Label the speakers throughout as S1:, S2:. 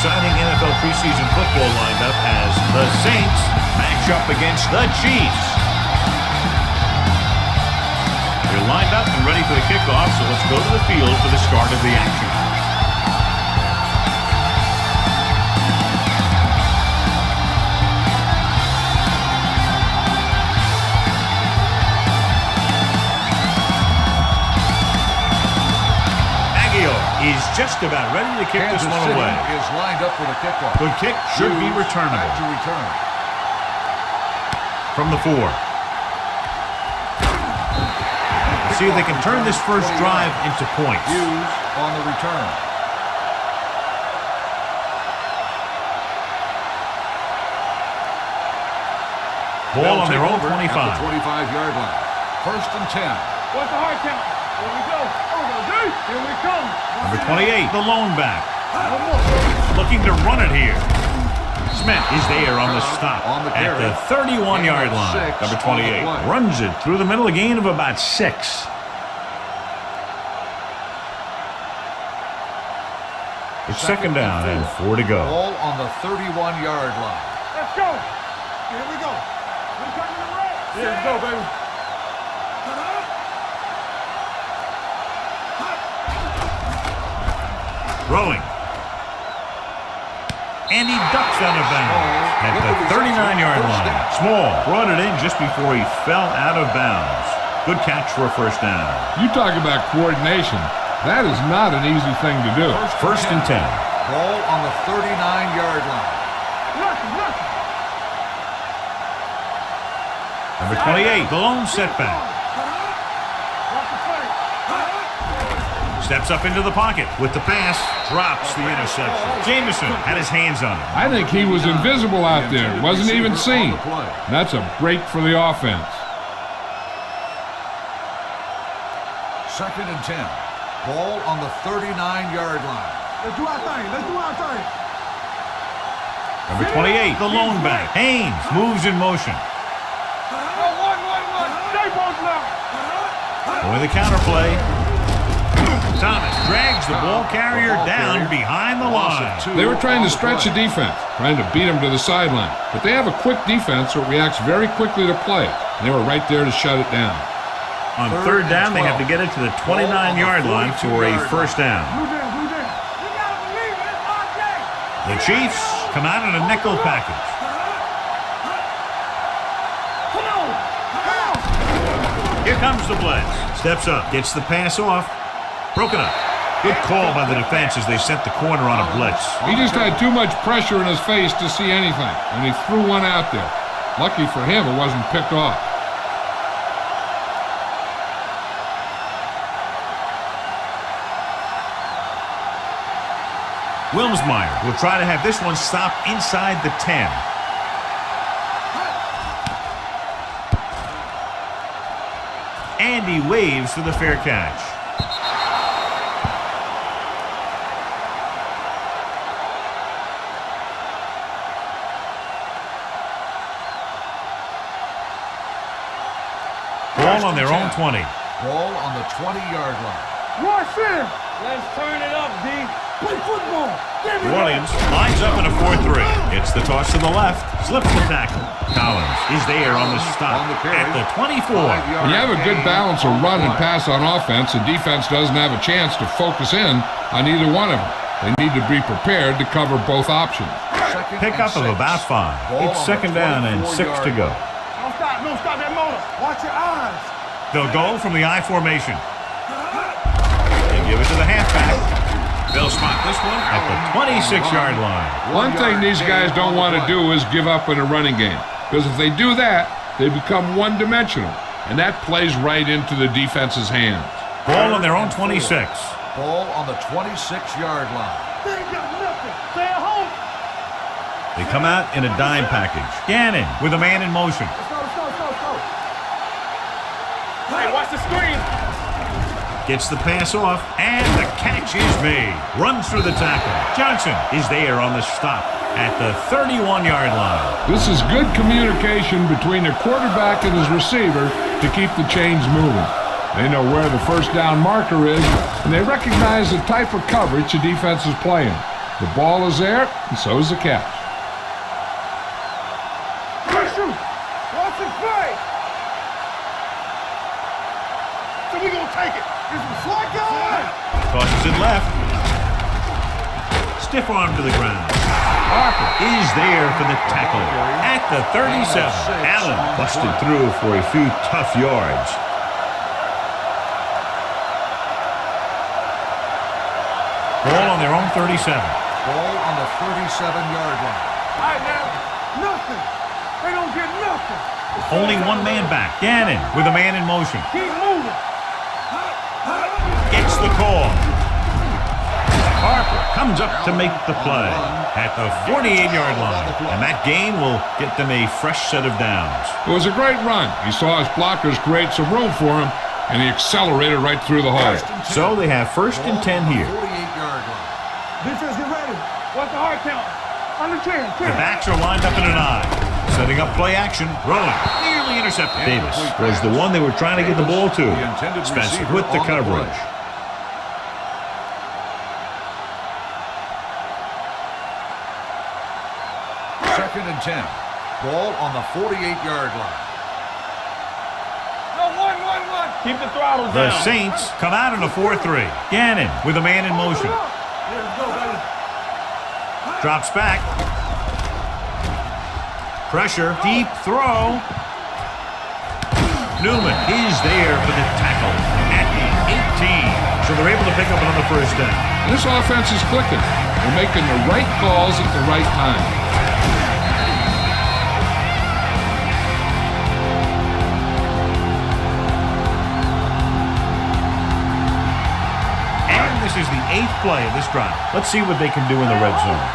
S1: exciting NFL preseason football lineup as the Saints match up against the Chiefs. They're lined up and ready for the kickoff, so let's go to the field for the start of the action. He's just about ready to kick this one away.
S2: Is lined up for the kickoff.
S1: Good kick, should be returnable.
S2: To return.
S1: From the 4. See if they can turn this first drive into points.
S2: Hughes on the return.
S1: Ball on their own 25.
S2: At the 25-yard line. First and 10.
S3: What's the hard count? Here we go. Here we come.
S1: Number 28, the lone back. Looking to run it here. Smith is there on the stop at the 31-yard line. Number 28 runs it through the middle, a gain of about 6. It's second down and 4 to go.
S2: Ball on the 31-yard line.
S3: Let's go. Here we go. We're cutting the red. Here we go, baby.
S1: Throwing. And he ducks out of bounds at the 39-yard line. Small brought it in just before he fell out of bounds. Good catch for a first down.
S4: You talk about coordination. That is not an easy thing to do.
S1: First and 10.
S2: Ball on the 39-yard line.
S1: Number 28, the lone setback. Steps up into the pocket with the pass, drops the interception. Jamison had his hands on it.
S4: I think he was invisible out there, wasn't even seen. That's a break for the offense.
S2: Second and 10. Ball on the 39-yard line.
S3: Let's do our thing. Let's do our thing.
S1: Number 28, the lone back. Haynes moves in motion.
S3: Stay both now.
S1: With the counter play. Thomas drags the ball carrier down behind the line.
S4: They were trying to stretch the defense, trying to beat him to the sideline. But they have a quick defense that reacts very quickly to play. And they were right there to shut it down.
S1: On third down, they have to get it to the 29-yard line for a first down. The Chiefs come out in a nickel package. Here comes the blitz. Steps up, gets the pass off. Broken up. Good call by the defense as they sent the corner on a blitz.
S4: He just had too much pressure in his face to see anything, and he threw one out there. Lucky for him, it wasn't picked off.
S1: Wilmsmeyer will try to have this one stop inside the 10. And he waves for the fair catch. Ball on their own 20.
S2: Ball on the 20-yard line.
S3: Rush in. Let's turn it up, D. Play football.
S1: New Orleans lines up in a 4-3. It's the toss to the left. Slips the tackle. Collins is there on the stop at the 24.
S4: When you have a good balance of run and pass on offense, the defense doesn't have a chance to focus in on either one of them. They need to be prepared to cover both options.
S1: Pickup of about 5. It's second down and 6 to go.
S3: Don't stop that motor. Watch your eyes.
S1: They'll go from the I formation. They give it to the halfback. They'll spot this one at the 26-yard line.
S4: One thing these guys don't want to do is give up in a running game. Because if they do that, they become one-dimensional. And that plays right into the defense's hands.
S1: Ball on their own 26.
S2: Ball on the 26-yard line.
S3: They ain't got nothing. Stay at home.
S1: They come out in a dime package. Gannon with a man in motion.
S3: Let's go. Hey, watch the screen.
S1: Gets the pass off, and the catch is made. Runs through the tackle. Johnson is there on the stop at the 31-yard line.
S4: This is good communication between the quarterback and his receiver to keep the chains moving. They know where the first down marker is, and they recognize the type of coverage the defense is playing. The ball is there, and so is the catch.
S3: Watch it play. So we gonna take it. Here's some slack going.
S1: Tosses it left. Stiff arm to the ground. Harper is there for the tackle at the 37. Allen busted through for a few tough yards. Ball on their own 37.
S2: Ball on the 37-yard line.
S3: All right, now. Nothing. They don't get nothing.
S1: Only one man back. Gannon with a man in motion.
S3: Keep moving.
S1: Gets the call. Harper comes up to make the play at the 48-yard line. And that gain will get them a fresh set of downs.
S4: It was a great run. He saw his blockers create some room for him, and he accelerated right through the hole.
S1: So they have 1st and 10 here.
S2: 48-yard line.
S3: Defense, get ready. What's the hard count? Under 10.
S1: The backs are lined up in an I. Setting up play action. Throwing. Nearly intercepted. Davis was the one they were trying to get the ball to. Spencer with the coverage.
S2: Second and 10. Ball on the 48-yard line.
S3: No, one. Keep the throttle
S1: The
S3: down.
S1: Saints come out in a 4-3. Gannon with a man in motion.
S3: Let's go, baby.
S1: Drops back. Pressure. Deep throw. Newman is there for the tackle at the 18. So they're able to pick up another 1st down.
S4: This offense is clicking. They're making the right calls at the right time.
S1: This is the 8th play of this drive. Let's see what they can do in the red zone.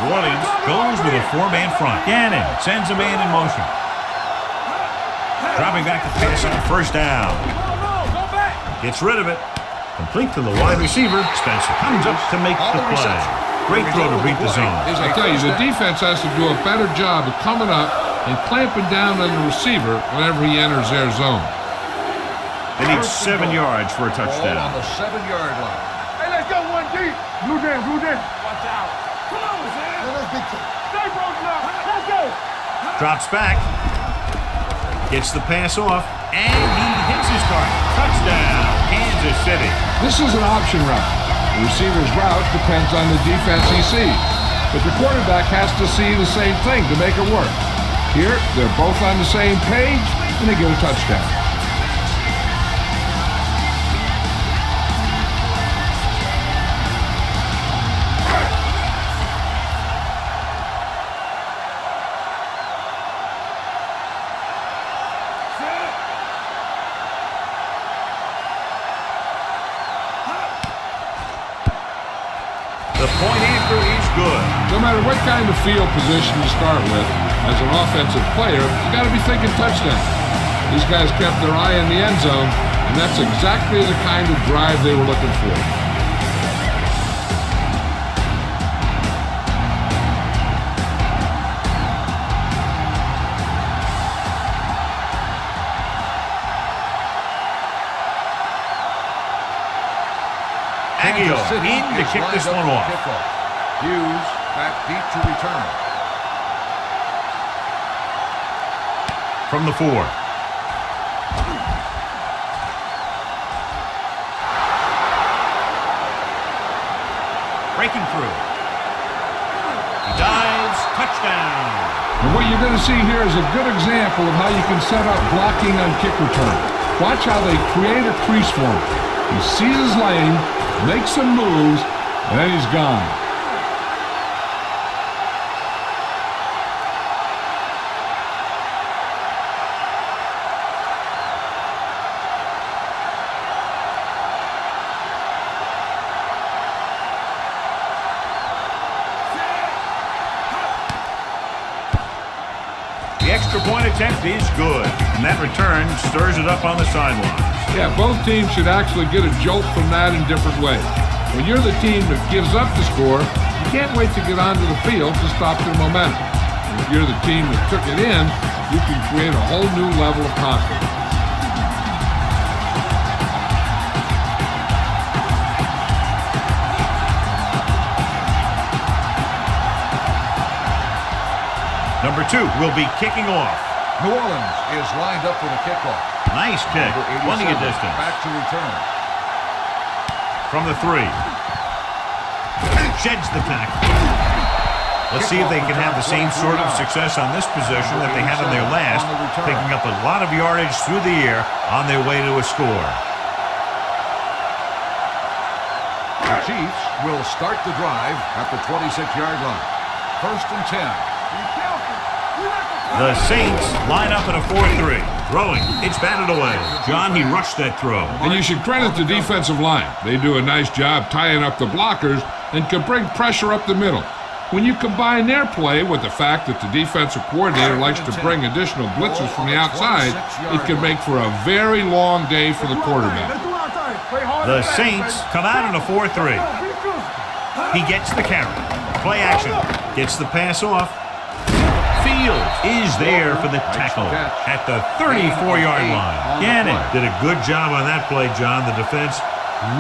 S1: Williams goes with a 4-man front. Gannon sends a man in motion. Dropping back to pass on 1st down. Gets rid of it. Complete to the wide receiver. Spencer comes up to make the play. Great throw to beat the zone.
S4: I tell you, the defense has to do a better job of coming up and clamping down on the receiver whenever he enters their zone.
S1: They need 7 yards for a touchdown.
S2: Ball on the 7-yard line.
S3: Hey, let's go 1 deep. Blue down. Watch out. Come on, Sam. Stay broken up. Let's go.
S1: Drops back. Gets the pass off. And he hits his target. Touchdown, Kansas City.
S4: This is an option route. The receiver's route depends on the defense he sees. But the quarterback has to see the same thing to make it work. Here, they're both on the same page, and they get a touchdown.
S1: The point after is good.
S4: No matter what kind of field position you start with, as an offensive player, you got to be thinking touchdown. These guys kept their eye on the end zone, and that's exactly the kind of drive they were looking for.
S1: Aguilar in to kick this one off.
S2: Hughes back deep to return.
S1: From the 4. Breaking through. He dives. Touchdown.
S4: And what you're going to see here is a good example of how you can set up blocking on kick return. Watch how they create a crease for him. He sees his lane, makes some moves, and then he's gone.
S1: The extra point attempt is good, and that return stirs it up on the sidelines.
S4: Yeah, both teams should actually get a jolt from that in different ways. When you're the team that gives up the score, you can't wait to get onto the field to stop their momentum. And if you're the team that took it in, you can create a whole new level of confidence.
S1: Number 2 will be kicking off.
S2: New Orleans is lined up for the kickoff.
S1: Nice kick. Plenty of distance.
S2: Back to return.
S1: From the 3. Sheds the tackle. Let's see if they can have the same sort of success on this possession that they had on their last, picking up a lot of yardage through the air on their way to a score.
S2: The Chiefs will start the drive at the 26-yard line. 1st and 10.
S1: The Saints line up in a 4-3. Throwing. It's batted away. John, he rushed that throw.
S4: And you should credit the defensive line. They do a nice job tying up the blockers and can bring pressure up the middle. When you combine their play with the fact that the defensive coordinator likes to bring additional blitzes from the outside, it can make for a very long day for the quarterback.
S1: The Saints come out in a 4-3. He gets the carry. Play action. Gets the pass off. Fields is there for the tackle at the 34-yard line. Gannon did a good job on that play, John. The defense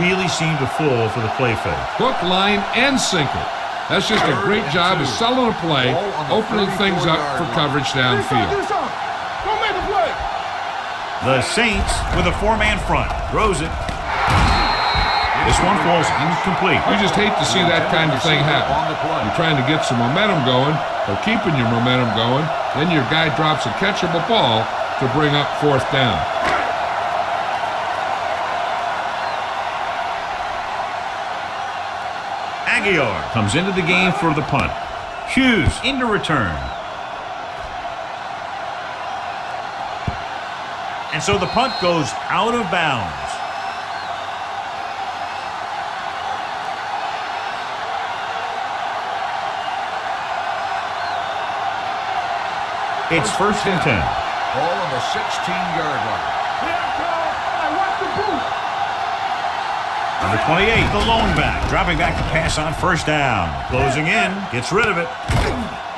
S1: really seemed to fall for the play fake.
S4: Hook, line, and sinker. That's just a great job of selling a play, opening things up for coverage downfield.
S1: The Saints with a 4-man front. Throws it. This one falls incomplete.
S4: You just hate to see that kind of thing happen. You're trying to get some momentum going, or keeping your momentum going, then your guy drops a catchable ball to bring up 4th down.
S1: Aguilar comes into the game for the punt. Hughes into return. And so the punt goes out of bounds. It's 1st and 10.
S2: Ball on the 16-yard line.
S1: Number 28, the lone back, dropping back to pass on 1st down. Closing in, gets rid of it.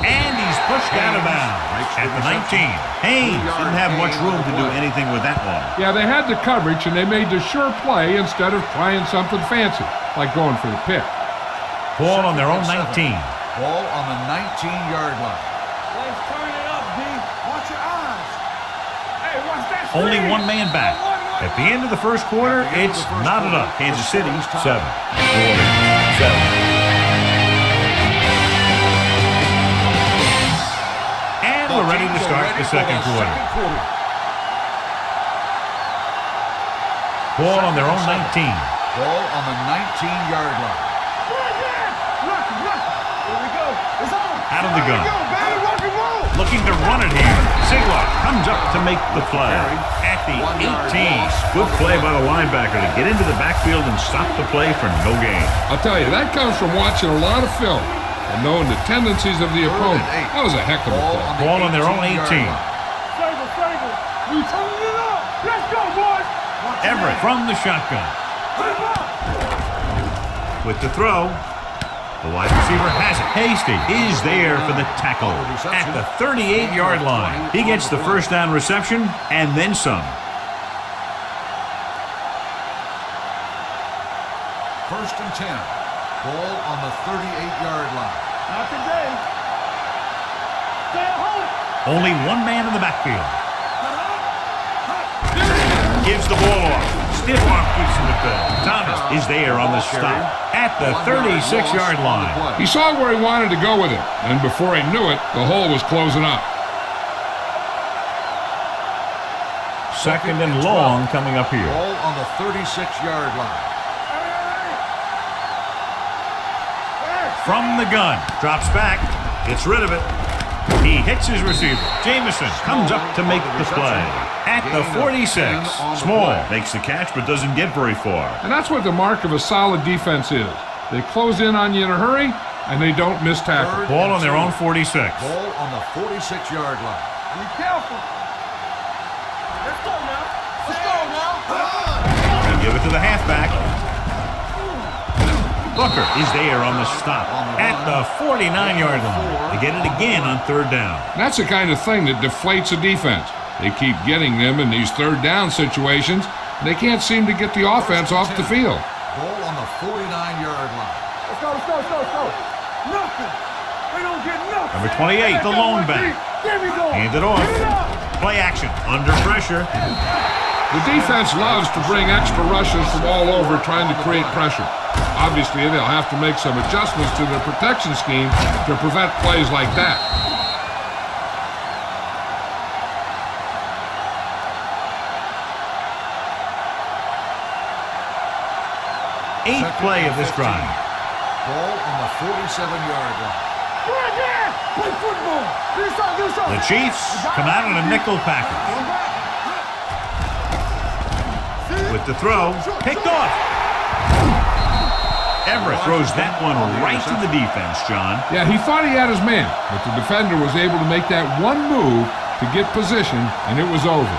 S1: And he's pushed out of bounds at the 19. Haynes didn't have much room to do anything with that one.
S4: Yeah, they had the coverage, and they made the sure play instead of trying something fancy, like going for the pick.
S1: Ball on their own 19.
S2: Ball on the 19-yard line.
S3: Let's turn it up, D. Watch your eyes. Hey, watch that.
S1: Only one man back. At the end of the first quarter, it's knotted up. Kansas City, 7. And we're ready to start the second quarter. Ball on their own 19.
S2: Ball on the 19-yard line.
S3: Here we go. It's on.
S1: Out of the gun.
S3: Go, baby. Rock and roll.
S1: Looking to run it here. Sigler comes up to make the play. At the 18. Good play by the linebacker to get into the backfield and stop the play for no gain.
S4: I'll tell you, that comes from watching a lot of film and knowing the tendencies of the opponent. That was a heck of a play.
S1: Ball on their own 18.
S3: Saber. We turning it up. Let's go, boys.
S1: Everett from the shotgun. With the throw. The wide receiver has it. Hasty is there for the tackle at the 38-yard line. He gets the 1st down reception and then some.
S2: 1st and 10. Ball on the 38-yard line.
S3: Not today. Stay at home.
S1: Only one man in the backfield. Gives the ball off. Stiff arm keeps him at bay. Thomas is there on the stop at the 36-yard line.
S4: He saw where he wanted to go with it, and before he knew it, the hole was closing up.
S1: 2nd and long coming up here.
S2: Ball on the 36-yard line.
S1: From the gun. Drops back. Gets rid of it. He hits his receiver. Jamison comes up to make the play. At the 46. Small makes the catch but doesn't get very far.
S4: And that's what the mark of a solid defense is. They close in on you in a hurry, and they don't miss tackle.
S1: Ball on their own 46.
S2: Ball on the 46-yard line.
S3: Be careful. Let's go now. Let's go now.
S1: And give it to the halfback. Booker is there on the stop at the 49-yard line to get it again on 3rd down.
S4: And that's the kind of thing that deflates a defense. They keep getting them in these 3rd down situations, and they can't seem to get the offense off the field.
S2: Ball on the 49-yard line.
S3: Let's go. Nothing. They don't get nothing.
S1: Number 28, the lone back. Hand it off. Play action. Under pressure.
S4: The defense loves to bring extra rushers from all over trying to create pressure. Obviously, they'll have to make some adjustments to their protection scheme to prevent plays like that.
S1: Eighth play of this drive.
S2: Ball on the 47-yard line.
S3: Play football.
S1: The Chiefs come out in a nickel package. With the throw, picked off. Everett throws that one right to the defense, John.
S4: Yeah, he thought he had his man, but the defender was able to make that one move to get position, and it was over.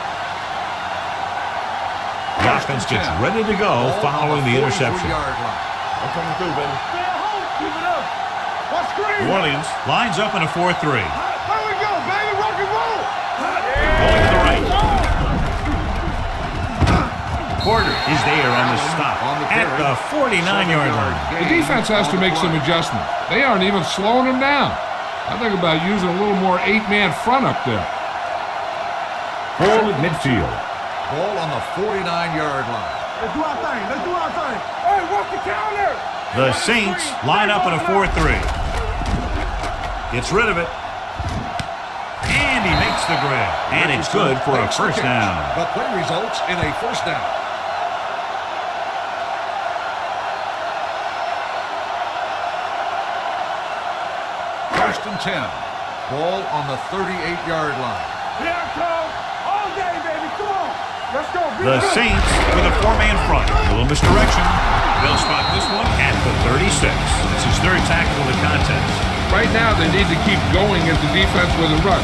S1: The offense gets ready to go following the interception.
S3: I'm coming through, baby. Stay at home. Keep it up. Watch screen.
S1: New Orleans lines up in a 4-3.
S3: There we go, baby. Rock and roll.
S1: Going to the right. Porter is there on the stop at the 49-yard line.
S4: The defense has to make some adjustments. They aren't even slowing them down. I think about using a little more 8-man front up there.
S1: Ball at midfield.
S2: Ball on the 49-yard line.
S3: Let's do our thing. Let's do our thing. Hey, work the counter.
S1: The Saints line up in a 4-3. Gets rid of it. And he makes the grab. And it's good for a first down.
S2: The play results in a first down. First and 10. Ball on the 38-yard line.
S3: Here it comes. All day, baby. Come on. Let's go.
S1: The Saints with a 4-man front. A little misdirection. They'll spot this one at the 36. It's his third tackle of the contest.
S4: Right now, they need to keep going at the defense with a run.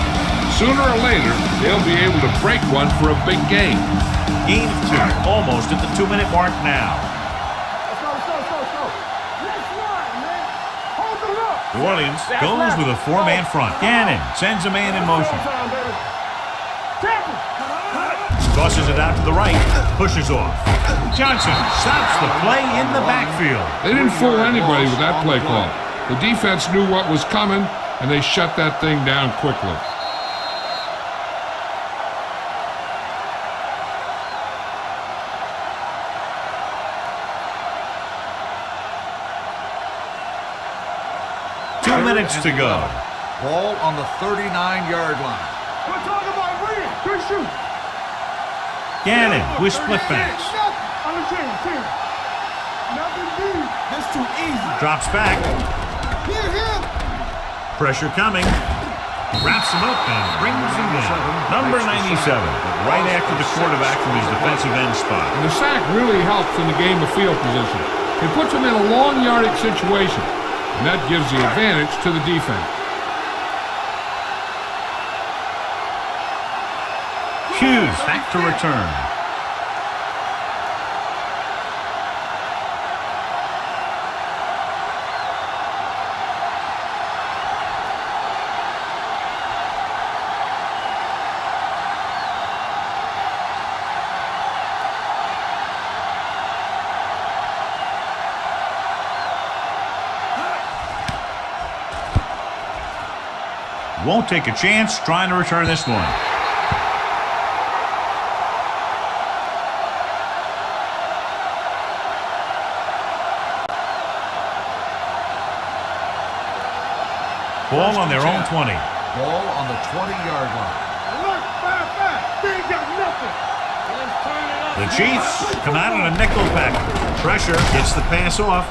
S4: Sooner or later, they'll be able to break one for a big game.
S1: Gain of 2, almost at the 2-minute mark now.
S3: Let's go. Let's run, man. Hold the look.
S1: New Orleans goes with a 4-man front. Gannon sends a man in motion. Tosses it out to the right. Pushes off. Johnson stops the play in the backfield.
S4: They didn't fool anybody with that play call. The defense knew what was coming, and they shut that thing down quickly.
S1: Minutes to go.
S2: Ball on the 39-yard line.
S3: We're talking about win. Good shoot.
S1: Gannon with split backs.
S3: On the 10. Nothing deep. That's too easy.
S1: Drops back.
S3: Here.
S1: Pressure coming. Wraps him up and brings him down. Number 97, right after the quarterback from his defensive end spot.
S4: And the sack really helps in the game of field position. It puts him in a long yardage situation. And that gives the advantage to the defense.
S1: Hughes back to return. Won't take a chance trying to return this one. Ball on their own 20.
S2: Ball on the 20-yard line.
S3: Look, 5-5. They ain't got nothing. Let's turn it up.
S1: The Chiefs come out in a nickel package. Pressure gets the pass off.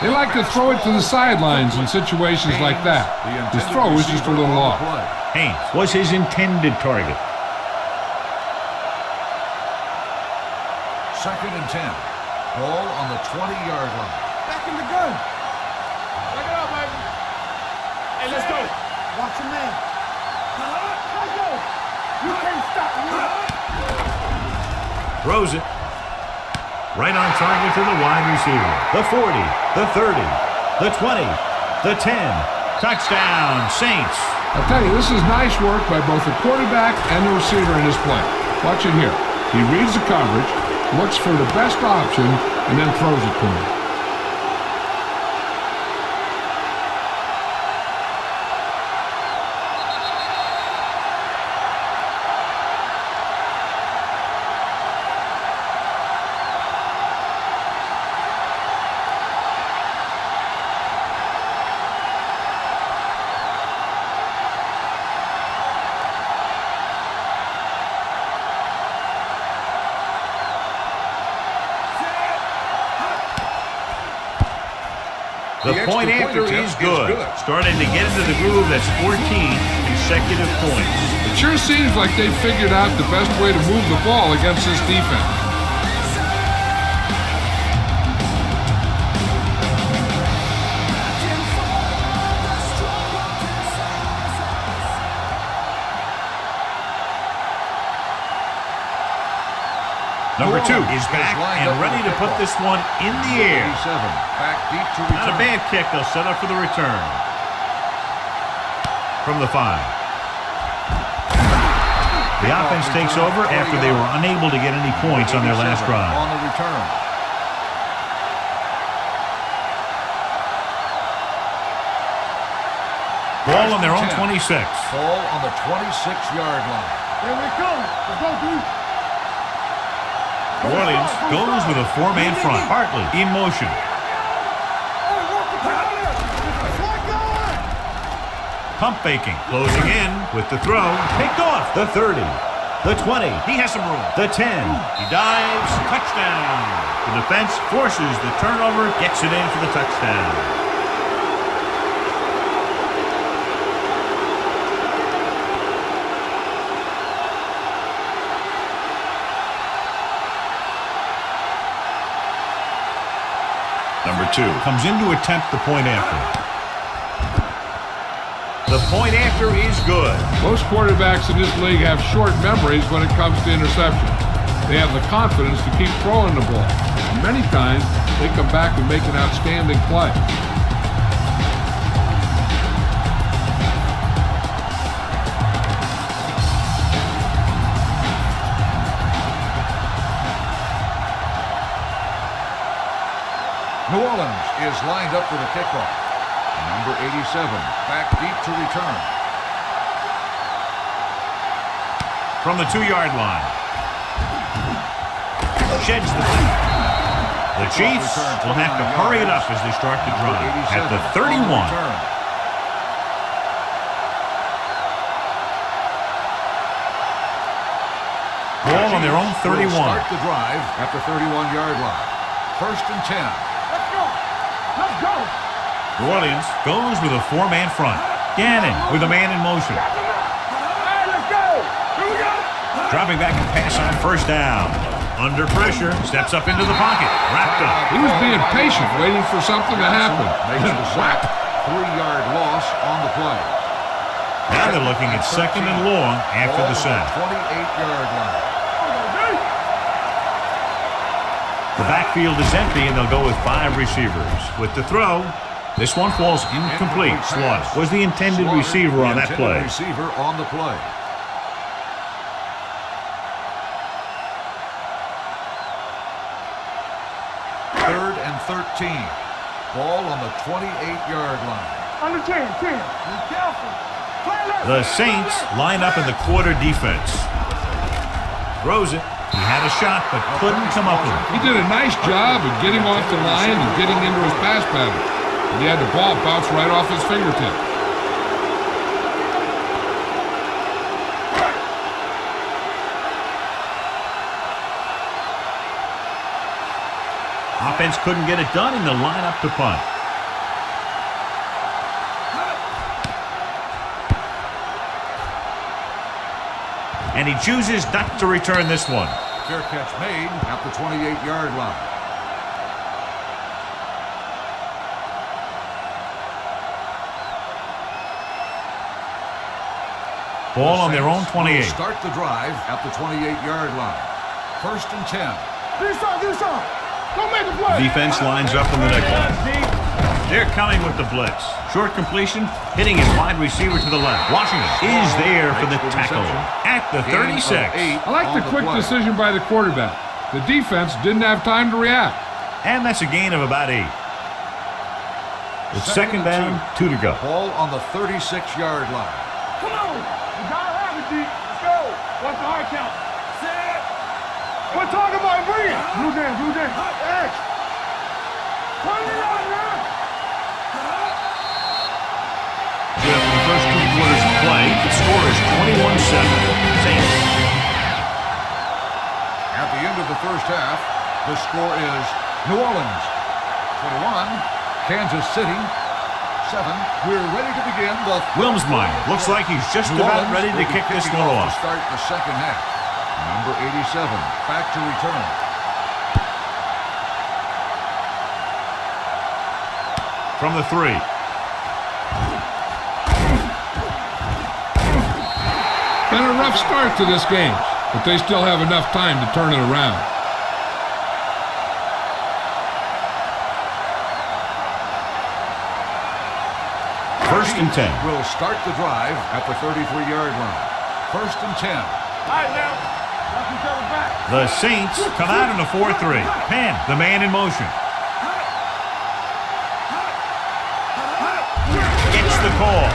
S4: They like to throw it to the sidelines in situations like that. His throw is just a little off.
S1: Haynes was his intended target.
S2: Second and 10. Ball on the 20-yard line.
S3: Back in the gun. Back it up, baby. Hey, let's go. Watch your man. Let's go. You can't stop me.
S1: Throws it. Right on target to the wide receiver. The 40, the 30, the 20, the 10. Touchdown, Saints.
S4: I'll tell you, this is nice work by both the quarterback and the receiver in this play. Watch it here. He reads the coverage, looks for the best option, and then throws it to him.
S1: The point after is good. Starting to get into the groove. That's 14 consecutive points.
S4: It sure seems like they figured out the best way to move the ball against this defense.
S1: Number 2 is back and ready to put this one in the air.
S2: Back deep to return.
S1: Not a bad kick. They'll set up for the return. From the 5. The offense takes over after they were unable to get any points on their last drive.
S2: On the return.
S1: Ball on their own 26.
S2: Ball on the 26-yard line.
S3: Here we go. Let's go, dude.
S1: New Orleans goes with a 4-man front. Hartley in motion. Pump faking. Closing in with the throw. Picked off. The 30. The 20. He has some room. The 10. He dives. Touchdown. The defense forces the turnover. Gets it in for the touchdown. Number 2 comes in to attempt the point after. The point after is good.
S4: Most quarterbacks in this league have short memories when it comes to interception. They have the confidence to keep throwing the ball. And many times, they come back and make an outstanding play.
S2: New Orleans is lined up for the kickoff. Number 87, back deep to return.
S1: From the 2-yard line. Sheds the play. The Chiefs will have to hurry it up as they start to drive at the 31. Ball on their own 31.
S2: Start the drive at the 31-yard line. First and 10.
S3: Let's go. Let's go.
S1: New Orleans goes with a 4-man front. Gannon with a man in motion.
S3: Hey, let's go. Here we go.
S1: Dropping back and pass on first down. Under pressure, steps up into the pocket. Wrapped up.
S4: He was being patient, waiting for something to happen.
S2: Makes the sack. 3-yard loss on the play.
S1: Now they're looking at second and long after the sack.
S2: 28-yard line.
S1: The backfield is empty, and they'll go with 5 receivers. With the throw, this one falls incomplete. Slaughter was the intended receiver on that play.
S2: Receiver on the play. Third and 13. Ball on the 28-yard line.
S3: Under 10. Be careful.
S1: The Saints line up in the quarter defense. Throws it. He had a shot, but couldn't come up with it.
S4: He did a nice job of getting off the line and getting into his pass pattern. And he had the ball bounce right off his fingertip.
S1: Offense couldn't get it done, and they'll line up to punt. And he chooses not to return this one.
S2: Fair catch made at the 28-yard line.
S1: Ball on their own 28.
S2: Start the drive at the 28-yard line. First and 10.
S3: Do something. Don't make a play.
S1: Defense lines up in the nickel. They're coming with the blitz. Short completion, hitting his wide receiver to the left. Washington is there for the tackle at the 36.
S4: I like the quick decision by the quarterback. The defense didn't have time to react.
S1: And that's a gain of about 8. It's second down, 2 to go.
S2: Ball on the 36-yard line.
S3: Come on. You gotta have it, D. Let's go. What's the hard count? Set. We're talking about bringing. Blue down. X. Turn it on, man.
S1: With the first 2 quarters of play, the score is 21-7. Saints.
S2: At the end of the first half, the score is New Orleans 21, Kansas City, 7. We're ready to begin the...
S1: Wilmsmeyer looks like he's just about ready to kick this one off.
S2: To start the second half. Number 87, back to return.
S1: From the 3.
S4: Been a rough start to this game, but they still have enough time to turn it around.
S1: First and 10.
S2: Will start the drive at the 33-yard line. First and 10.
S3: All right, now. Watch each other back.
S1: The Saints come out in a 4-3. Penn, the man in motion. Gets the call.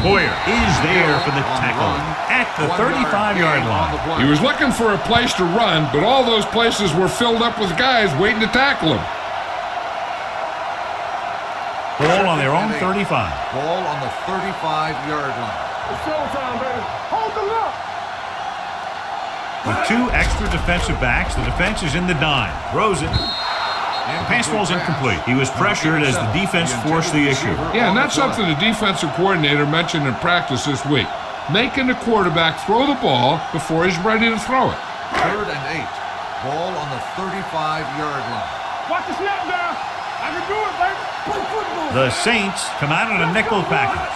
S1: Boyer is there for the tackle at the 35-yard line.
S4: He was looking for a place to run, but all those places were filled up with guys waiting to tackle him.
S1: Ball on their own 35.
S2: Ball on the 35-yard line.
S3: It's showtime, baby. Hold them up.
S1: With 2 extra defensive backs, the defense is in the dime. Throws it. Pass ball's incomplete. He was pressured as the defense forced the issue.
S4: Yeah, and that's something the defensive coordinator mentioned in practice this week. Making the quarterback throw the ball before he's ready to throw it.
S2: Third and 8. Ball on the 35-yard line.
S3: Watch the snap down. I can do it, baby. Play football.
S1: The Saints come out in a nickel package.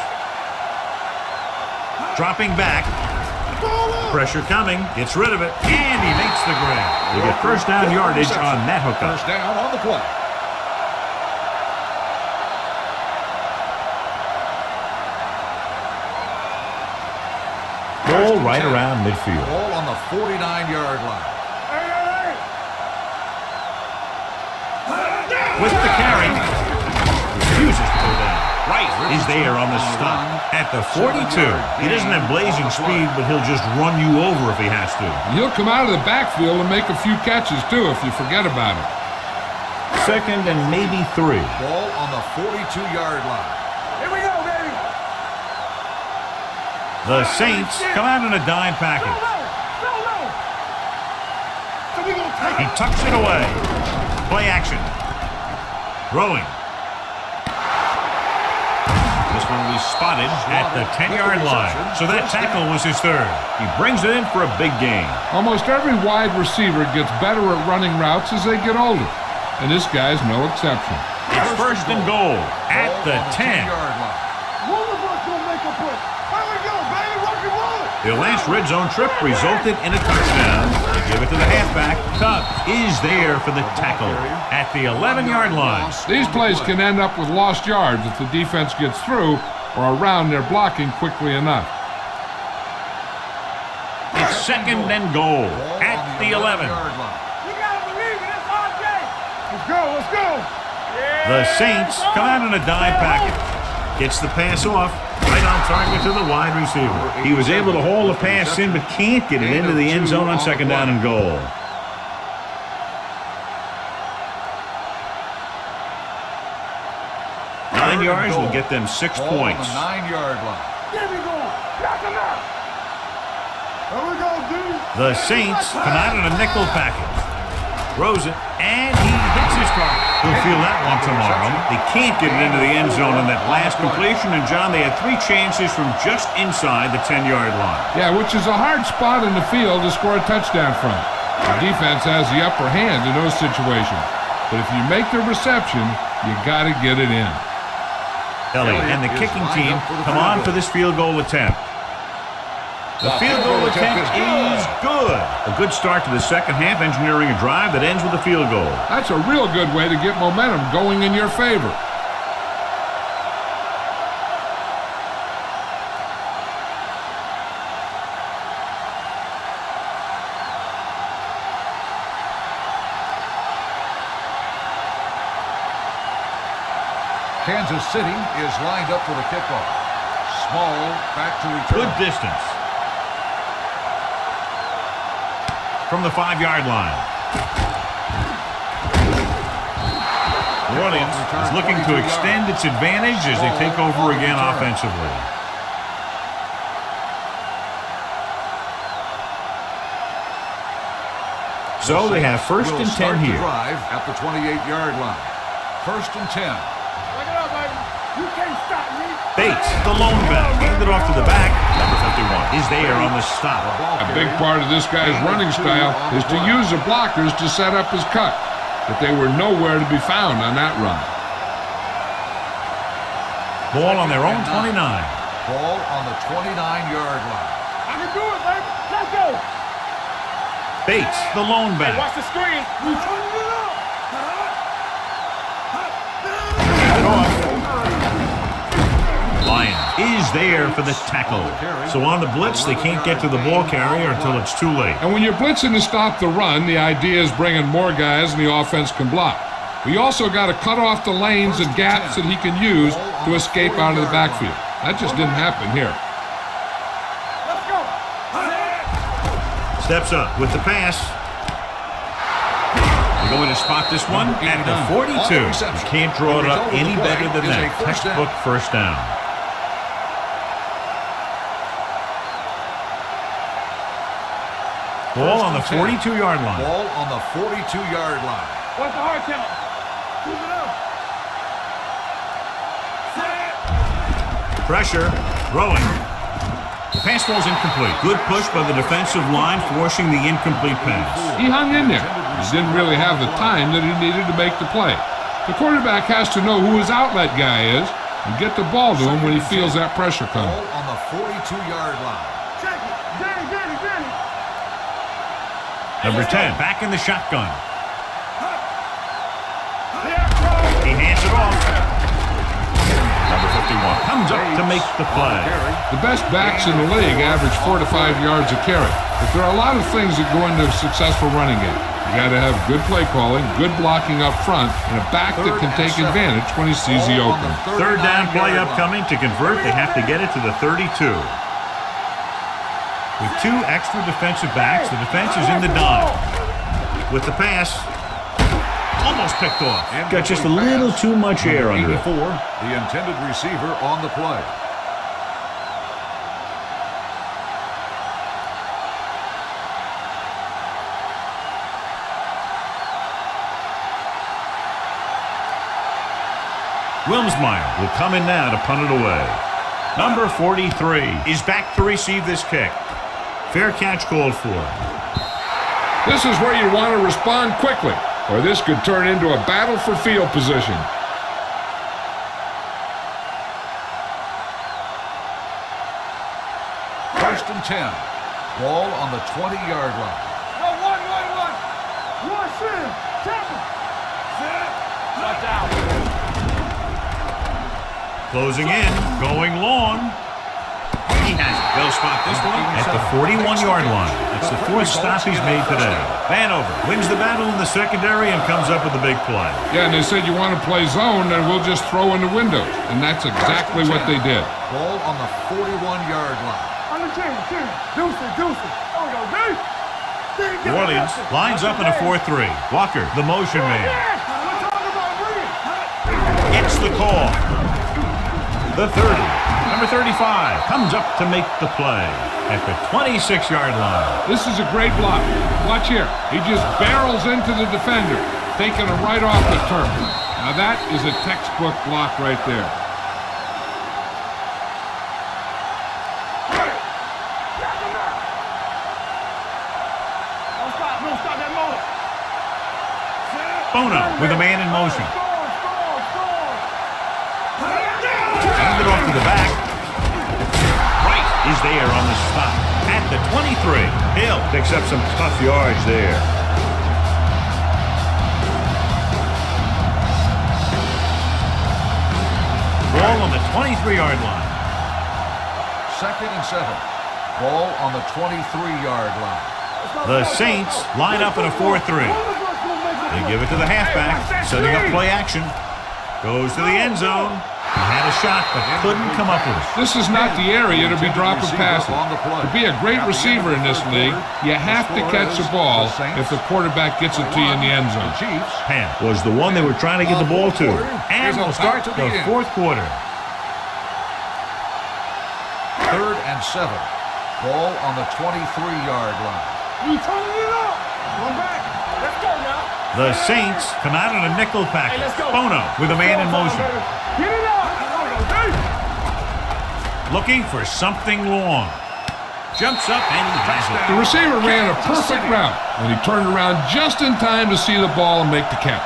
S1: Dropping back. Pressure coming. Gets rid of it. And he makes the grab. They get first down yardage on that hookup.
S2: First down on the play.
S1: Ball right around midfield.
S2: Ball on the 49-yard line.
S1: With the carry. Refuses to go down. Wright is there on the stop at the 42. He doesn't have blazing speed, but he'll just run you over if he has to.
S4: He'll come out of the backfield and make a few catches, too, if you forget about it.
S1: Second and maybe 3.
S2: Ball on the 42-yard line.
S3: Here we go, baby.
S1: The Saints come out in a dime package.
S3: So we gonna take
S1: He tucks it away. Play action. Throwing. This one was spotted at the 10-yard line. So that tackle was his 3rd. He brings it in for a big gain.
S4: Almost every wide receiver gets better at running routes as they get older, and this guy's no exception.
S1: It's first and goal at the 10.
S3: One of us gonna make a push. There we go, baby. Rock and roll.
S1: Their last red zone trip resulted in a touchdown. They give it to the halfback. Tuck is there for the tackle at the 11-yard line.
S4: These plays can end up with lost yards if the defense gets through or around their blocking quickly enough.
S1: It's second and goal at the 11.
S3: You gotta believe it. It's RJ. Let's go. Let's go.
S1: The Saints come out in a dime package. Gets the pass off. Right on target to the wide receiver. He was able to haul the pass in, but can't get it into the end zone on second down and goal. Nine yards will get them 6 points.
S2: On the 9-yard line.
S3: There we go. Knock him out. There we go, dude.
S1: The Saints come out in a nickel package. Throws it, and he hits his target. He'll feel that one tomorrow. They can't get it into the end zone on that last completion, and John, they had 3 chances from just inside the 10-yard line.
S4: Yeah, which is a hard spot in the field to score a touchdown from. The defense has the upper hand in those situations. But if you make the reception, you got to get it in.
S1: Elliott and the kicking team come on for this field goal attempt. The field goal attempt is good. A good start to the second half, engineering a drive that ends with a field goal.
S4: That's a real good way to get momentum going in your favor.
S2: Kansas City is lined up for the kickoff. Small back to return.
S1: Good distance. From the 5-yard line. New Orleans is looking to extend its advantage as they take over again offensively. So they have first and 10 here.
S2: Drive at the 28-yard line. First and 10.
S3: Back it up, baby. You can't stop me.
S1: Bates, the lone back, handed off to the back. Number 51 is there on the stop.
S4: A big part of this guy's running style is to use the blockers to set up his cut, but they were nowhere to be found on that run.
S1: Ball on their own 29.
S2: Ball on the 29-yard line.
S3: I can do it, baby. Let's go.
S1: Bates, the lone back.
S3: Watch the screen. You turning it up.
S1: Hand it off. Lions is there for the tackle. So on the blitz, they can't get to the ball carrier until it's too late.
S4: And when you're blitzing to stop the run, the idea is bringing more guys and the offense can block. We also got to cut off the lanes and gaps that he can use to escape out of the backfield. That just didn't happen here.
S3: Let's go.
S1: Steps up with the pass. They're going to spot this one at the 42. You can't draw it up any better than that. Textbook first down. Ball on the 42-yard line.
S2: Ball on the 42-yard line.
S3: What's the hard count? Keep it up.
S1: Pressure, throwing. The pass ball's incomplete. Good push by the defensive line, forcing the incomplete pass.
S4: He hung in there. He didn't really have the time that he needed to make the play. The quarterback has to know who his outlet guy is and get the ball to him when he feels that pressure coming.
S2: Ball on the 42-yard line.
S3: Check it. Danny.
S1: Number 10, back in the shotgun. He hands it off. Number 51 comes up to make the play.
S4: The best backs in the league average 4 to 5 yards a carry. But there are a lot of things that go into a successful running game. You got to have good play calling, good blocking up front, and a back that can take advantage when he sees the open.
S1: Third down play upcoming. To convert, they have to get it to the 32. With two extra defensive backs, the defense is in the dime. With the pass, almost picked off. Got just a little too much air under it.
S2: 84, the intended receiver on the play.
S1: Wilmsmeyer will come in now to punt it away. Number 43 is back to receive this kick. Fair catch called for.
S4: This is where you want to respond quickly, or this could turn into a battle for field position.
S2: First and 10. Ball on the 20-yard line.
S3: No, one. One, sit. Tackle. Sit. Touchdown.
S1: Closing in, going long. He has it. They'll spot this one at the 41-yard line. That's the fourth stop he's made today. Vanover wins the battle in the secondary and comes up with a big play.
S4: Yeah, and they said you want to play zone, and we'll just throw in the windows. And that's exactly what they did.
S2: Ball on the 41-yard line.
S3: On the 10. Deuce it. There we go, Deuce.
S1: New Orleans lines up in a 4-3. Walker, the motion man, gets the call. The 30. Number 35 comes up to make the play at the 26-yard line.
S4: This is a great block. Watch here. He just barrels into the defender, taking him right off the turf. Now that is a textbook block right there.
S3: Don't stop that motor.
S1: Bono with a man in motion. Hand it off to the back. Wright is there on the stop at the 23. Hill picks up some tough yards there. Ball on the 23-yard line.
S2: Second and 7. Ball on the 23-yard line.
S1: The Saints line up in a 4-3. They give it to the halfback, setting up play action. Goes to the end zone. He had a shot, but couldn't come up with it.
S4: This is not the area to be dropping passes. To be a great receiver in this league, you have to catch the ball if the quarterback gets it to you in the end zone.
S1: Penn was the one they were trying to get the ball to. And we'll start the fourth quarter.
S2: Third and 7. Ball on the 23-yard line.
S3: You turning it up. One back. Let's go now.
S1: The Saints come out in a nickel package. Bono with a man in motion.
S3: Get it out.
S1: Looking for something long. Jumps up and he has it.
S4: The receiver ran a perfect route, and he turned around just in time to see the ball and make the catch.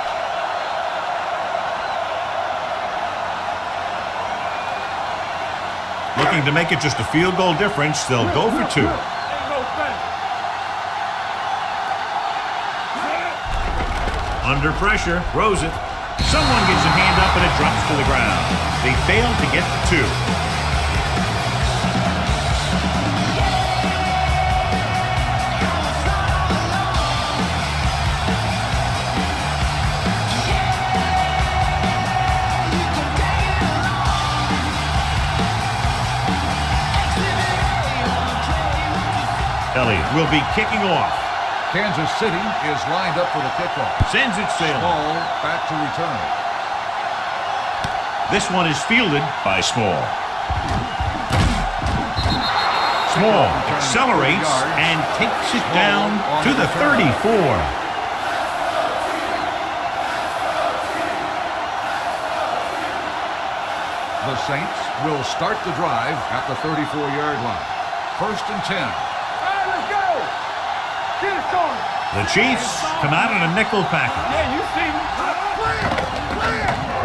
S1: Looking to make it just a field goal difference. They'll go for 2. Under pressure, throws it. Someone gets a hand up and it drops to the ground. They fail to get to 2. Elliott will be kicking off.
S2: Kansas City is lined up for the kickoff.
S1: Sends it sailing.
S2: Small back to return.
S1: This one is fielded by Small. Small accelerates and takes it down to the 34.
S2: The Saints will start the drive at the 34-yard line. 1st and 10.
S3: Let's go. Get it started.
S1: The Chiefs come out in a nickel package.
S3: Yeah, you see me.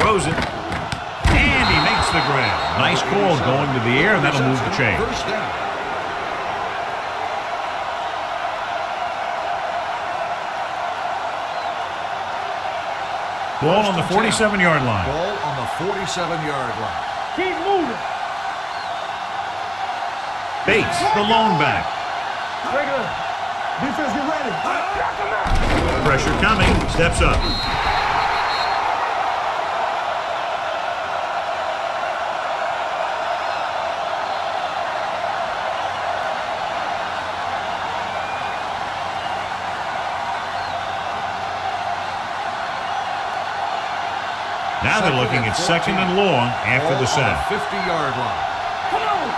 S1: Throws it. And he makes the grab. Nice call going to the air, and that'll move the chain.
S2: 1st down.
S1: Ball on the 47-yard line.
S2: Ball on the 47-yard line.
S3: Keep moving.
S1: Bates, the lone back.
S3: Regular. Defense, get ready.
S1: Pressure coming. Steps up. Now they're looking at 2nd and long after the set.
S2: 50-yard line.
S3: Come on.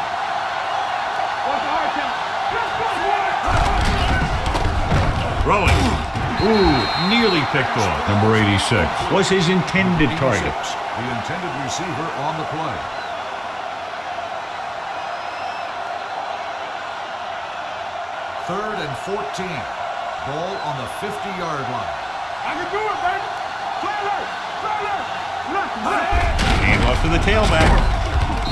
S3: Watch the hard count. Let's go, boy.
S1: Throwing. Ooh, nearly picked off. Number 86 was his intended target.
S2: The intended receiver on the play. Third and 14. Ball on the 50-yard line.
S3: I can do it, baby. Trailer.
S1: Hand off to the tailback.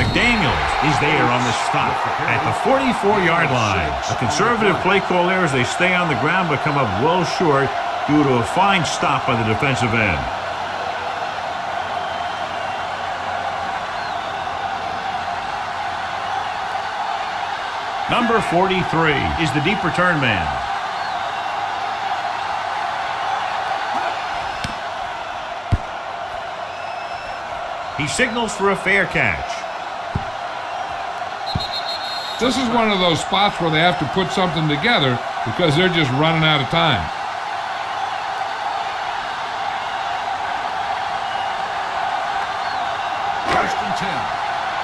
S1: McDaniels is there on the stop at the 44-yard line. A conservative play call there as they stay on the ground but come up well short due to a fine stop by the defensive end. Number 43 is the deep return man. He signals for a fair catch.
S4: This is one of those spots where they have to put something together because they're just running out of time.
S2: First and 10.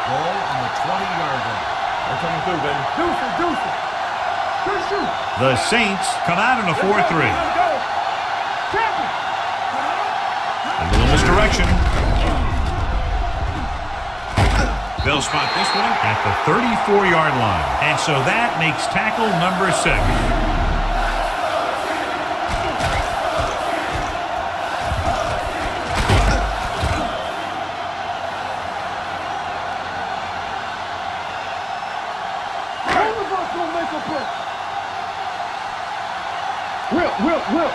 S2: Ball on the 20-yard line.
S3: They're coming through, baby. Deuce it. Good shoot.
S1: The Saints come out in a 4-3.
S3: Let's go. Champion.
S1: A little misdirection. They'll spot this one at the 34-yard line. And so that makes tackle number 6.
S3: All of us gonna make a play. Will.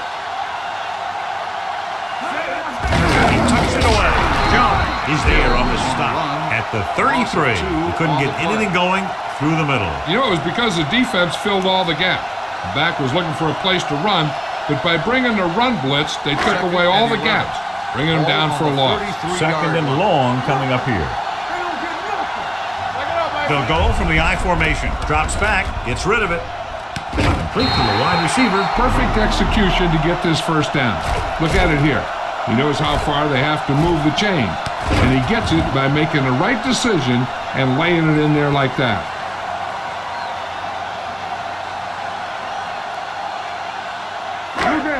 S1: He tucks it away. John is there on the stop at the 33. He couldn't get anything going through the middle.
S4: You know, it was because the defense filled all the gap. The back was looking for a place to run, but by bringing the run blitz, they took away all the gaps, bringing them down for a loss.
S1: 2nd and long coming up here.
S3: They don't get nothing. Back it up, baby.
S1: They'll go from the I formation. Drops back, gets rid of it. Complete to the wide receiver.
S4: Perfect execution to get this first down. Look at it here. He knows how far they have to move the chain, and he gets it by making the right decision and laying it in there like that.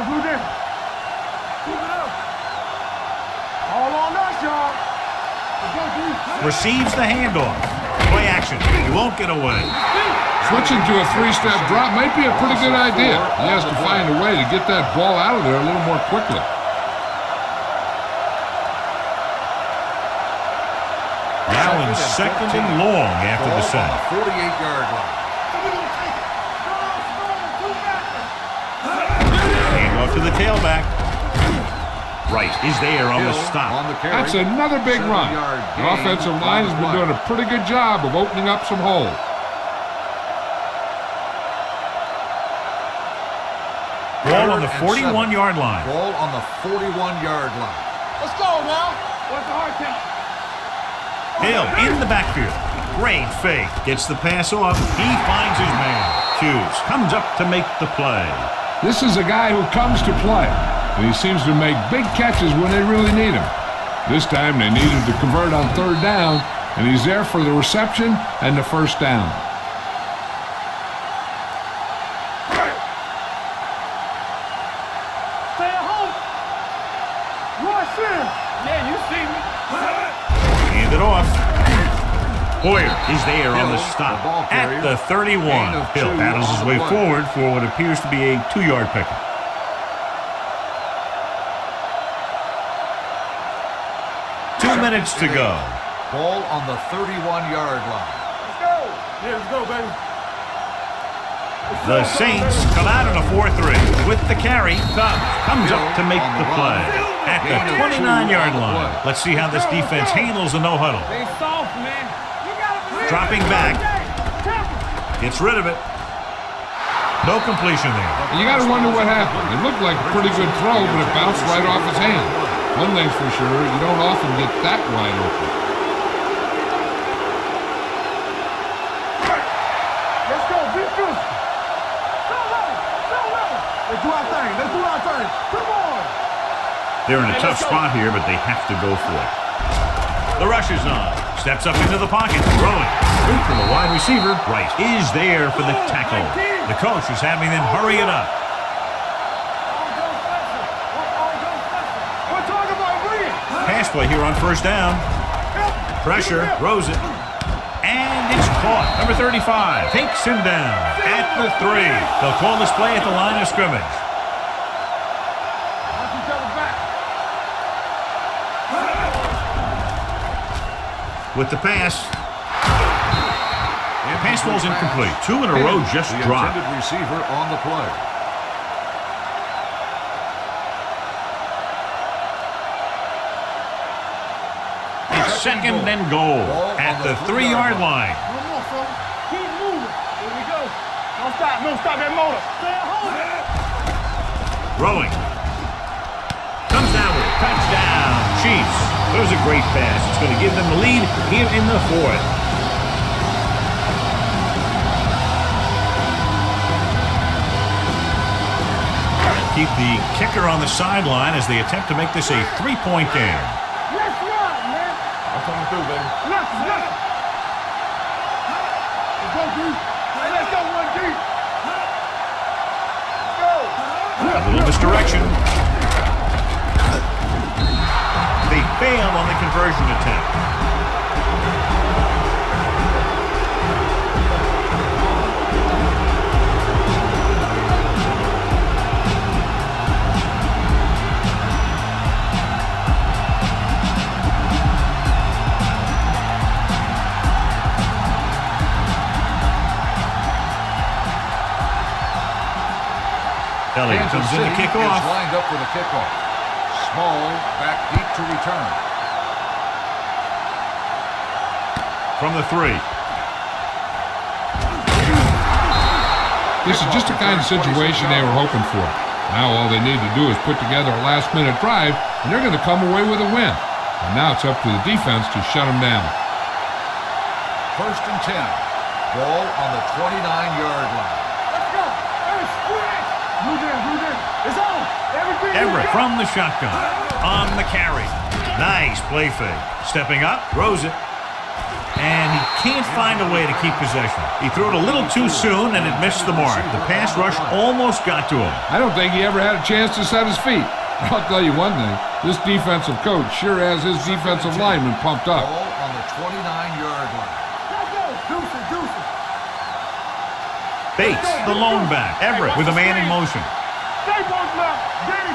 S3: Blue down. job.
S1: Receives the handoff. Play action. He won't get away.
S4: Switching to a three-step drop might be a pretty good idea. He has to find a way to get that ball out of there a little more quickly.
S1: Now in second and long after the sack.
S2: 48-yard line.
S1: Handoff to the tailback. Wright is there on the stop.
S4: That's another big run. The offensive line has been doing a pretty good job of opening up some holes.
S1: Ball on the 41-yard line.
S2: Ball on the 41-yard line.
S3: Let's go now. What's the hard count?
S1: Hill in the backfield. Great fake. Gets the pass off. He finds his man. Hughes comes up to make the play.
S4: This is a guy who comes to play, and he seems to make big catches when they really need him. This time they needed to convert on third down, and he's there for the reception and the first down.
S3: Stay at home. Rush in. Yeah, you see me.
S1: Hand it off. Hoyer is there on the stop at the 31. Hill battles his way forward for what appears to be a 2-yard pickup. Minutes to go.
S2: Ball on the 31-yard line.
S3: Let's go. Yeah, let's go, baby.
S1: The Saints come out on a 4-3 with the carry. Comes up to make the play at the 29-yard line. Let's see how this defense handles the no-huddle.
S3: They soft, man.
S1: Dropping back. Gets rid of it. No completion there.
S4: And you got to wonder what happened. It looked like a pretty good throw, but it bounced right off his hand. One thing's for sure, you don't often get that wide open.
S3: Let's go, beat this. Let's do our thing. Let's do our thing. Come on.
S1: They're in a tough spot here, but they have to go for it. The rush is on. Steps up into the pocket. Throwing. Straight from the wide receiver. Wright is there for the tackle. The coach is having them hurry it up. Pass play here on first down. Pressure, throws it. And it's caught. Number 35 takes him down at the 3. They'll call this play at the line of scrimmage. With the pass. And pass ball's incomplete. 2 in a row just dropped.
S2: The intended receiver on the play.
S1: Second and goal at the 3-yard line.
S3: One more, son. Keep moving. Here we go. Don't stop. Don't stop that motor. Stay at home.
S1: Throwing. Comes down with it. Touchdown. Chiefs. There's a great pass. It's going to give them the lead here in the 4th. Keep the kicker on the sideline as they attempt to make this a 3-point game.
S3: Coming through, baby. Let's go, D. Hey, let's go, 1D. Let's go.
S1: A little misdirection. They fail on the conversion attempt. Elliott comes in to kick off.
S2: Lined up for the kickoff. Small back deep to return.
S1: From the 3.
S4: This is just the kind of situation they were hoping for. Now all they need to do is put together a last-minute drive, and they're going to come away with a win. And now it's up to the defense to shut them down.
S2: First and 10. Ball on the 29-yard line.
S3: Let's go. Hey, sprint. Blue Jay. It's on.
S1: Everett from the shotgun. On the carry. Nice play fake. Stepping up, throws it. And he can't find a way to keep possession. He threw it a little too soon, and it missed the mark. The pass rush almost got to him.
S4: I don't think he ever had a chance to set his feet. I'll tell you one thing. This defensive coach sure has his defensive lineman pumped up.
S2: Ball on the 29-yard line.
S3: Let's go. Deuce it, deuce it.
S1: Bates, the lone back. Everett with a man in motion.
S3: Stay both left. Danny.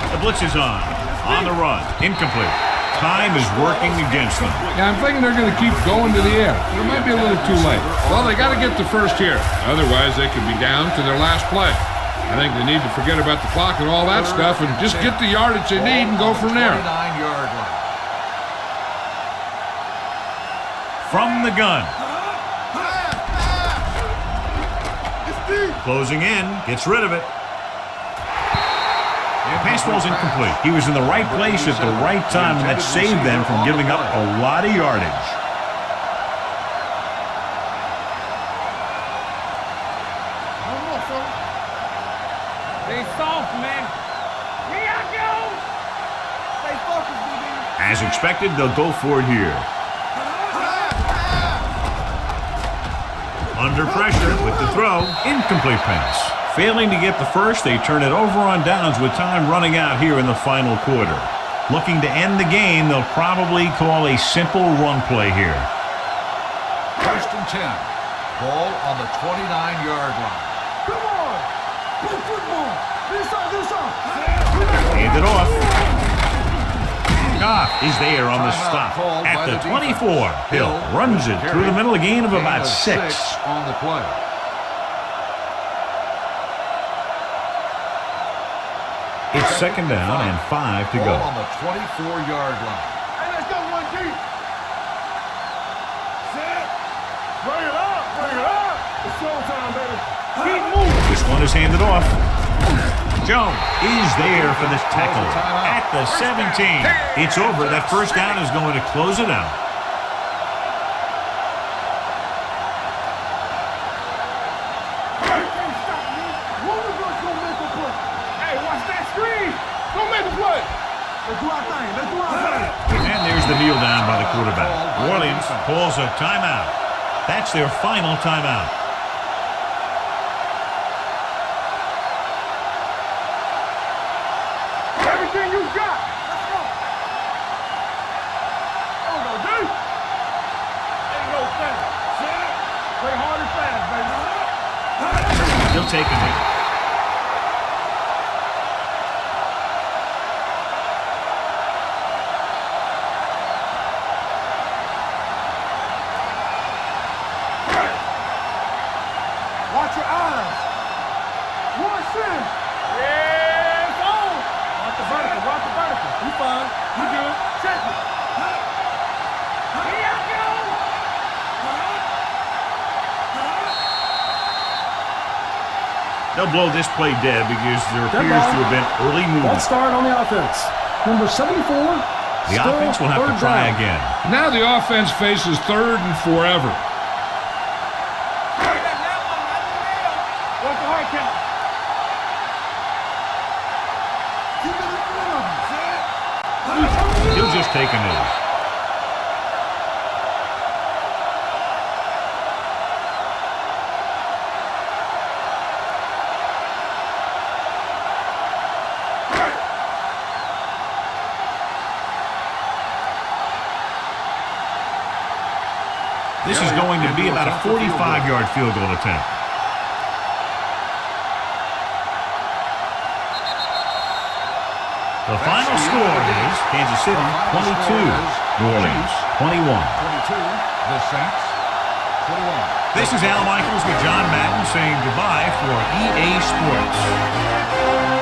S1: The blitz is on. On the run. Incomplete. Time is working against them.
S4: Yeah, I'm thinking they're going to keep going to the air. But it might be a little too late. Well, they got to get the first here. Otherwise, they could be down to their last play. I think they need to forget about the clock and all that stuff and just get the yardage they need and go from there.
S2: 29-yard line.
S1: From the gun. Closing in. Gets rid of it. The pass ball's incomplete. He was in the right place at the right time, and that saved them from giving up a lot of yardage.
S3: Stay soft, man. Here I go. Stay focused, BB.
S1: As expected, they'll go for it here. Under pressure with the throw. Incomplete pass. Failing to get the first, they turn it over on downs with time running out here in the final quarter. Looking to end the game, they'll probably call a simple run play here.
S2: First and 10. Ball on the 29-yard line.
S3: Come on. Play football. This on.
S1: Hand it off. Goff is there on the stop.
S2: Called
S1: At
S2: by
S1: the
S2: the
S1: 24,
S2: defense.
S1: Hill runs it through the middle, a gain of about 6.
S2: On the play.
S1: It's second down and 5 to go.
S2: Ball on the 24-yard line.
S3: Hey, let's go one deep. Set. Bring it up. It's showtime, baby. Keep moving.
S1: This one is handed off. Jones is there for this tackle at the 17. It's over. That first down is going to close it out. And there's the kneel down by the quarterback. New Orleans calls a timeout. That's their final timeout.
S3: Everything you got. Let's go. Oh, no, dude. Ain't no thing. Play hard and fast, baby.
S1: He'll take a knee.
S3: Watch your eyes. One sin. Yeah, it's on. Watch the vertical. You fine. You good. Check it. Here I go.
S1: They'll blow this play dead because there appears to have been early movement.
S5: Let's start on the offense. Number 74.
S1: The offense will have to try again.
S4: Now the offense faces third and forever.
S3: What's the hard count?
S1: He'll just take a knee. This is going to be about a 45-yard field goal attempt. The final score is Kansas City 22, New Orleans 21.
S2: 22, the Saints 21.
S1: This is Al Michaels with John Madden saying goodbye for EA Sports.